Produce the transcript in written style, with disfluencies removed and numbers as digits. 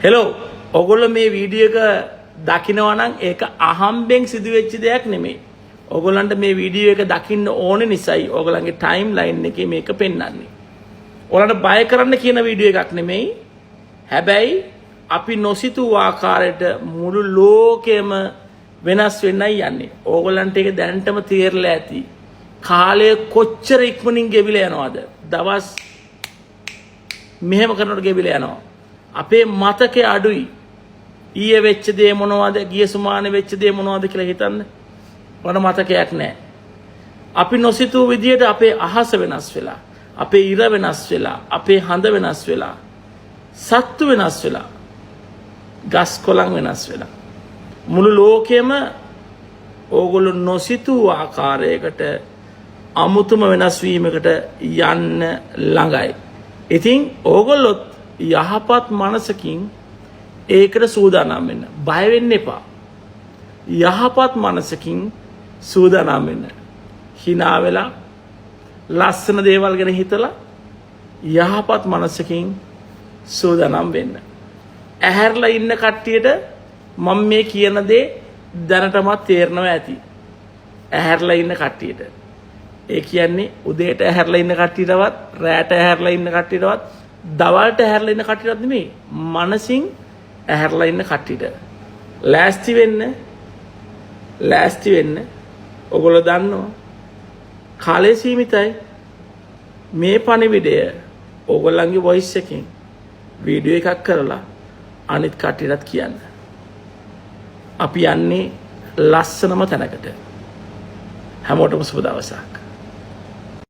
Hello ඔගොල්ලෝ මේ video එක දකිනවා නම් ඒක අහම්බෙන් සිදුවෙච්ච දෙයක් නෙමෙයි. ඔයගොල්ලන්ට මේ වීඩියෝ එක දකින්න ඕනේ නිසායි ඔයගොල්ලන්ගේ ටයිම් ලයින් එකේ මේක පෙන්වන්නේ. ඔයාලට බය කරන්න කියන වීඩියෝ එකක් නෙමෙයි. හැබැයි අපි නොසිතූ ආකාරයට මුළු ලෝකෙම වෙනස් වෙන්නයි යන්නේ. ඕගොල්ලන්ට ඒක දැනටම තේරලා ඇති. කාලය කොච්චර ඉක්මනින් ගෙවිලා යනවද? දවස් මෙහෙම කරනකොට ගෙවිලා යනවා. අපේ මතකේ අඩුයි. ඊයේ වෙච්ච දේ මොනවද? ගිය සුමානේ වෙච්ච දේ මොනවද කියලා හිතන්න. වඩ මතකයක් නැහැ. අපි නොසිතූ විදියට අපේ අහස වෙනස් වෙලා, අපේ ඉර වෙනස් වෙලා, අපේ හඳ වෙනස් වෙලා, සත්තු වෙනස් වෙලා, ගස් කොළන් වෙනස් වෙලා. මුළු ලෝකෙම ඕගොල්ලෝ නොසිතූ ආකාරයකට අමුතුම වෙනස් වීමකට යන්න ළඟයි. ඉතින් ඕගොල්ලොත් යහපත් මනසකින් ඒකට සූදානම් වෙන්න. බය වෙන්න එපා. යහපත් මනසකින් සූදානම් වෙන්න. hina වෙලා ලස්සන දේවල් ගැන හිතලා යහපත් මනසකින් සූදානම් වෙන්න. ඇහැරලා ඉන්න කට්ටියට මම මේ කියන දේ දැනටමත් තේරෙනවා ඇති. ඇහැරලා ඉන්න කට්ටියට. ඒ කියන්නේ උදේට ඇහැරලා ඉන්න කට්ටියටවත්, රැට ඇහැරලා ඉන්න කට්ටියටවත්, දවල්ට ඇහැරලා ඉන්න කට්ටියටවත් නෙමෙයි. මනසින් ඇහැරලා ඉන්න කට්ටියට. ලෑස්ති වෙන්න. ලෑස්ති වෙන්න. ඔයගොල්ලෝ දන්නවා කාලය සීමිතයි. මේ පණිවිඩය ඔයගොල්ලන්ගේ වොයිස් එකෙන් වීඩියෝ එකක් කරලා අනිත් කට්ටියටත් කියන්න. අපි යන්නේ ලස්සනම තැනකට. හැමෝටම සුබ දවසක්.